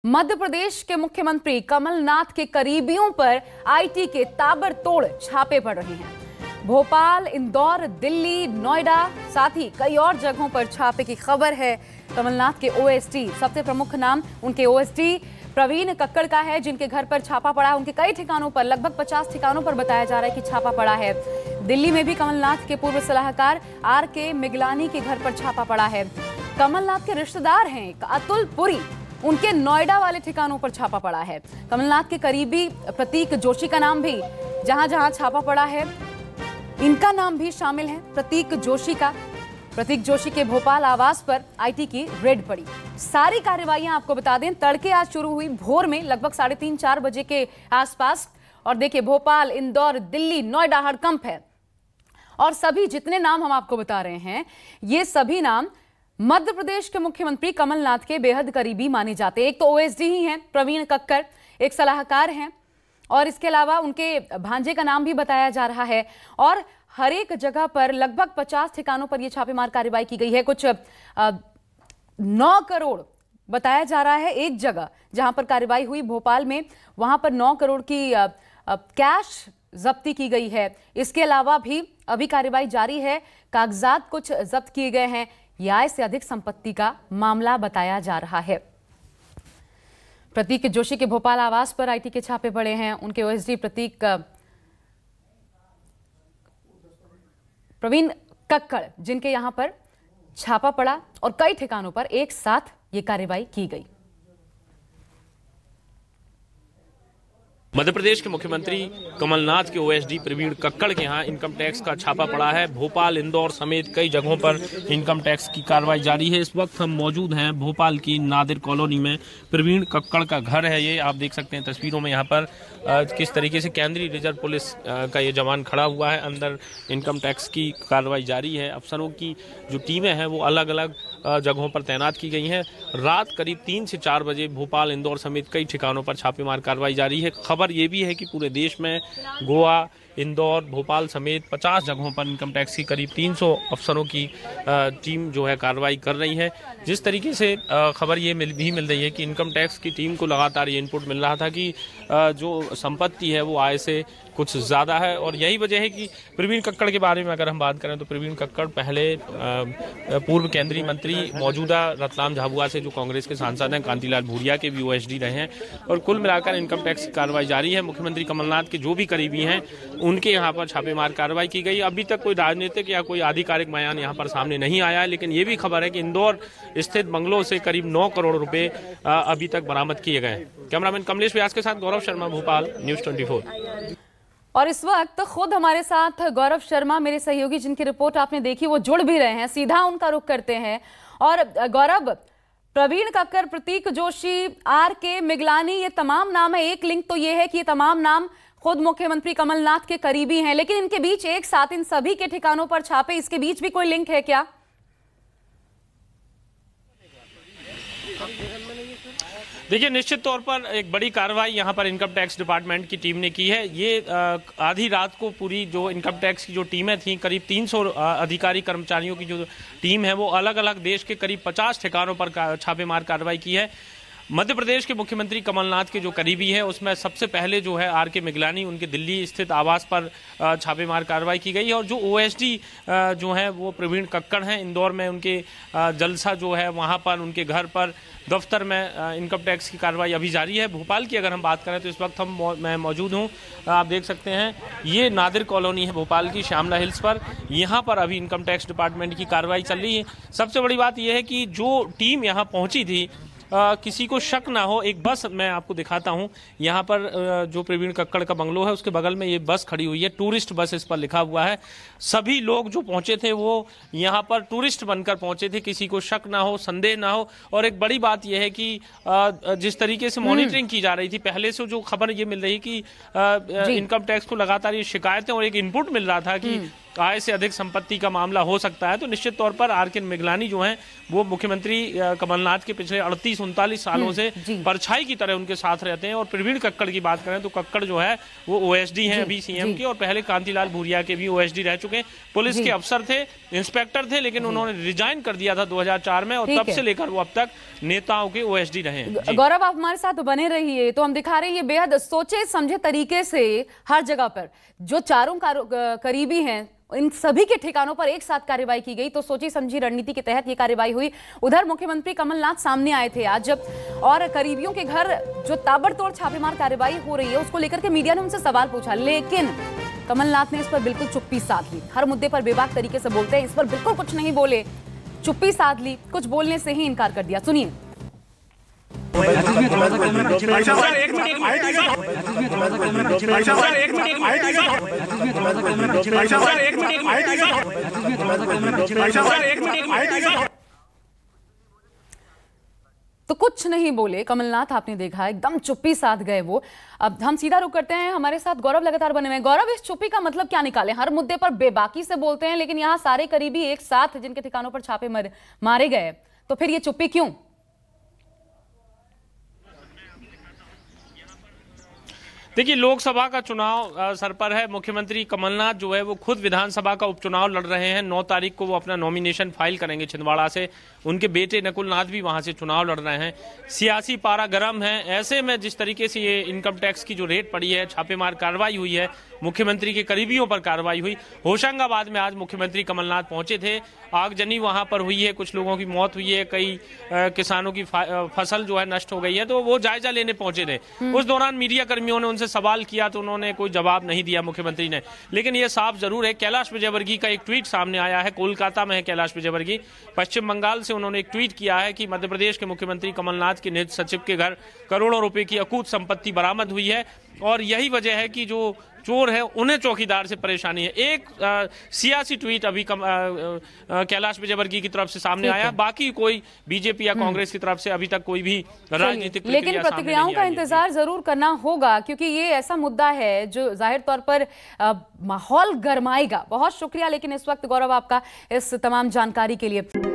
मध्य प्रदेश के मुख्यमंत्री कमलनाथ के करीबियों पर आईटी के ताबड़तोड़ छापे पड़ रहे हैं। भोपाल, इंदौर, दिल्ली, नोएडा, साथ ही कई और जगहों पर छापे की खबर है। कमलनाथ के ओएसडी, सबसे प्रमुख नाम उनके ओएसडी प्रवीण कक्कड़ का है, जिनके घर पर छापा पड़ा है। उनके कई ठिकानों पर, लगभग 50 ठिकानों पर बताया जा रहा है कि छापा पड़ा है। दिल्ली में भी कमलनाथ के पूर्व सलाहकार आर.के. मिगलानी के घर पर छापा पड़ा है। कमलनाथ के रिश्तेदार हैं अतुल पुरी, उनके नोएडा वाले ठिकानों पर छापा पड़ा है। कमलनाथ के करीबी प्रतीक जोशी का नाम भी जहां जहां छापा पड़ा है, इनका नाम भी शामिल है। प्रतीक जोशी के भोपाल आवास पर आईटी की रेड पड़ी। सारी कार्रवाइयां आपको बता दें, तड़के आज शुरू हुई, भोर में लगभग 3:30-4 बजे के आसपास। और देखिए, भोपाल, इंदौर, दिल्ली, नोएडा हड़कंप है। और सभी जितने नाम हम आपको बता रहे हैं, ये सभी नाम मध्य प्रदेश के मुख्यमंत्री कमलनाथ के बेहद करीबी माने जाते हैं। एक तो ओएसडी ही हैं प्रवीण कक्कड़, एक सलाहकार हैं, और इसके अलावा उनके भांजे का नाम भी बताया जा रहा है। और हर एक जगह पर लगभग 50 ठिकानों पर यह छापेमार कार्रवाई की गई है। कुछ 9 करोड़ बताया जा रहा है एक जगह जहां पर कार्रवाई हुई भोपाल में, वहां पर 9 करोड़ की कैश जब्ती की गई है। इसके अलावा भी अभी कार्रवाई जारी है, कागजात कुछ जब्त किए गए हैं। यह आय से अधिक संपत्ति का मामला बताया जा रहा है। प्रतीक जोशी के भोपाल आवास पर आईटी के छापे पड़े हैं। उनके ओएसडी प्रवीण कक्कड़, जिनके यहां पर छापा पड़ा, और कई ठिकानों पर एक साथ ये कार्रवाई की गई। मध्य प्रदेश के मुख्यमंत्री कमलनाथ के ओएसडी प्रवीण कक्कड़ के यहाँ इनकम टैक्स का छापा पड़ा है। भोपाल, इंदौर समेत कई जगहों पर इनकम टैक्स की कार्रवाई जारी है। इस वक्त हम मौजूद हैं भोपाल की नादिर कॉलोनी में। प्रवीण कक्कड़ का घर है ये, आप देख सकते हैं तस्वीरों में यहाँ पर किस तरीके से केंद्रीय रिजर्व पुलिस का ये जवान खड़ा हुआ है। अंदर इनकम टैक्स की कार्रवाई जारी है। अफसरों की जो टीमें हैं वो अलग अलग जगहों पर तैनात की गई हैं। रात करीब 3 से 4 बजे भोपाल, इंदौर समेत कई ठिकानों पर छापेमार कार्रवाई जारी है। खबर ये भी है कि पूरे देश में गोवा, इंदौर, भोपाल समेत 50 जगहों पर इनकम टैक्स की करीब 300 अफसरों की टीम जो है कार्रवाई कर रही है। जिस तरीके से खबर ये मिल रही है कि इनकम टैक्स की टीम को लगातार ये इनपुट मिल रहा था कि जो संपत्ति है वो आय से कुछ ज़्यादा है, और यही वजह है कि प्रवीण कक्कड़ के बारे में अगर हम बात करें तो प्रवीण कक्कड़ पहले पूर्व केंद्रीय मंत्री, मौजूदा रतलाम झाबुआ से जो कांग्रेस के सांसद हैं कांतिलाल भूरिया के भी ओएसडी रहे हैं। और कुल मिलाकर इनकम टैक्स की कार्रवाई जारी है। मुख्यमंत्री कमलनाथ के जो भी करीबी हैं उनके यहाँ पर छापेमार कार्रवाई की गई। अभी तक कोई राजनीतिक या कोई आधिकारिक बयान यहाँ पर सामने नहीं आया है, लेकिन ये भी खबर है कि इंदौर स्थित बंगलों से करीब 9 करोड़ रुपए अभी तक बरामद किए गए हैं। कैमरामैन कमलेश व्यास के साथ गौरव शर्मा, भोपाल, न्यूज़ 24। और इस वक्त खुद हमारे साथ गौरव शर्मा, मेरे सहयोगी, जिनकी रिपोर्ट आपने देखी, वो जुड़ भी रहे हैं। सीधा उनका रुख करते हैं। और गौरव, प्रवीण कक्कड़, प्रतीक जोशी, आर.के. मिगलानी, ये तमाम नाम है। एक लिंक तो ये है कि ये तमाम नाम खुद मुख्यमंत्री कमलनाथ के करीबी हैं, लेकिन इनके बीच एक साथ इन सभी के ठिकानों पर छापे, इसके बीच भी कोई लिंक है क्या? देखिए, निश्चित तौर पर एक बड़ी कार्रवाई यहाँ पर इनकम टैक्स डिपार्टमेंट की टीम ने की है। ये आधी रात को पूरी जो इनकम टैक्स की जो टीमें थीं, करीब 300 अधिकारी कर्मचारियों की जो टीम है वो अलग अलग देश के करीब 50 ठिकानों पर छापेमार कार्रवाई की है। मध्य प्रदेश के मुख्यमंत्री कमलनाथ के जो करीबी है उसमें सबसे पहले जो है आर.के. मिगलानी, उनके दिल्ली स्थित आवास पर छापेमार कार्रवाई की गई है। और जो ओएसडी जो है वो प्रवीण कक्कड़ हैं। इंदौर में उनके जलसा जो है वहाँ पर, उनके घर पर, दफ्तर में इनकम टैक्स की कार्रवाई अभी जारी है। भोपाल की अगर हम बात करें तो इस वक्त मैं मौजूद हूँ, आप देख सकते हैं, ये नादिर कॉलोनी है भोपाल की, श्यामला हिल्स पर। यहाँ पर अभी इनकम टैक्स डिपार्टमेंट की कार्रवाई चल रही है। सबसे बड़ी बात यह है कि जो टीम यहाँ पहुँची थी, किसी को शक ना हो। एक बस मैं आपको दिखाता हूं, यहाँ पर जो प्रवीण कक्कड़ का बंगलो है उसके बगल में ये बस खड़ी हुई है, टूरिस्ट बस इस पर लिखा हुआ है। सभी लोग जो पहुंचे थे वो यहाँ पर टूरिस्ट बनकर पहुंचे थे, किसी को शक ना हो, संदेह ना हो। और एक बड़ी बात यह है कि जिस तरीके से मॉनिटरिंग की जा रही थी, पहले से जो खबर ये मिल रही कि इनकम टैक्स को लगातार ये शिकायतें और एक इनपुट मिल रहा था कि आय से अधिक संपत्ति का मामला हो सकता है, तो निश्चित तौर पर आर.के. मिगलानी जो हैं वो मुख्यमंत्री कमलनाथ के पिछले 38-39 सालों से परछाई की तरह उनके साथ रहते हैं। और प्रवीण कक्कड़ की बात करें तो कक्कड़ जो है वो ओएसडी हैं अभी सीएम के, और पहले कांतिलाल भूरिया के भी ओएसडी रह चुके हैं। पुलिस के अफसर थे, इंस्पेक्टर थे, लेकिन उन्होंने रिजाइन कर दिया था 2004 में, और तब से लेकर वो अब तक नेताओं के ओएसडी रहे हैं। गौरव, आप हमारे साथ बने रहिए, तो हम दिखा रहे हैं ये बेहद सोचे समझे तरीके से हर जगह पर जो चारों करीबी हैं इन सभी के ठिकानों पर एक साथ कार्रवाई की गई। तो सोची समझी रणनीति के तहत ये कार्रवाई हुई। उधर मुख्यमंत्री कमलनाथ सामने आए थे आज जब, और करीबियों के घर जो ताबड़तोड़ छापेमार कार्रवाई हो रही है उसको लेकर के मीडिया ने उनसे सवाल पूछा, लेकिन कमलनाथ ने इस पर बिल्कुल चुप्पी साध ली। हर मुद्दे पर बेबाक तरीके से बोलते हैं, इस पर बिल्कुल कुछ नहीं बोले, चुप्पी साध ली, कुछ बोलने से ही इनकार कर दिया। सुनिए। तो कुछ नहीं बोले कमलनाथ, आपने देखा एकदम चुप्पी साध गए वो। अब हम सीधा रुक करते हैं, हमारे साथ गौरव लगातार बने हुए हैं। गौरव, इस चुप्पी का मतलब क्या निकाले? हर मुद्दे पर बेबाकी से बोलते हैं, लेकिन यहाँ सारे करीबी एक साथ जिनके ठिकानों पर छापे मारे गए, तो फिर ये चुप्पी क्यों? देखिए, लोकसभा का चुनाव सर पर है। मुख्यमंत्री कमलनाथ जो है वो खुद विधानसभा का उपचुनाव लड़ रहे हैं। 9 तारीख को वो अपना नॉमिनेशन फाइल करेंगे छिंदवाड़ा से। उनके बेटे नकुल नाथ भी वहां से चुनाव लड़ रहे हैं। सियासी पारा गर्म है। ऐसे में जिस तरीके से ये इनकम टैक्स की जो रेट पड़ी है, छापेमार कार्रवाई हुई है, मुख्यमंत्री के करीबियों पर कार्रवाई हुई। होशंगाबाद में आज मुख्यमंत्री कमलनाथ पहुंचे थे। आगजनी वहां पर हुई है, कुछ लोगों की मौत हुई है, कई किसानों की फसल जो है नष्ट हो गई है, तो वो जायजा लेने पहुंचे थे। उस दौरान मीडिया कर्मियों ने उनसे सवाल किया तो उन्होंने कोई जवाब नहीं दिया मुख्यमंत्री ने। लेकिन यह साफ जरूर है, कैलाश विजयवर्गीय का एक ट्वीट सामने आया है। कोलकाता में है कैलाश विजयवर्गीय। पश्चिम बंगाल से उन्होंने एक ट्वीट किया है कि मध्य प्रदेश के मुख्यमंत्री कमलनाथ के निज सचिव के घर करोड़ों रुपए की अकूत संपत्ति बरामद हुई है, और यही वजह है कि जो चोर है उन्हें चौकीदार से परेशानी है। एक सियासी ट्वीट अभी कैलाश विजयवर्गीय की तरफ से सामने आया, बाकी कोई बीजेपी या कांग्रेस की तरफ से अभी तक कोई भी राजनीतिक लेकिन प्रतिक्रियाओं का इंतजार जरूर करना होगा, क्योंकि ये ऐसा मुद्दा है जो जाहिर तौर पर माहौल गरमाएगा। बहुत शुक्रिया लेकिन इस वक्त गौरव आपका इस तमाम जानकारी के लिए।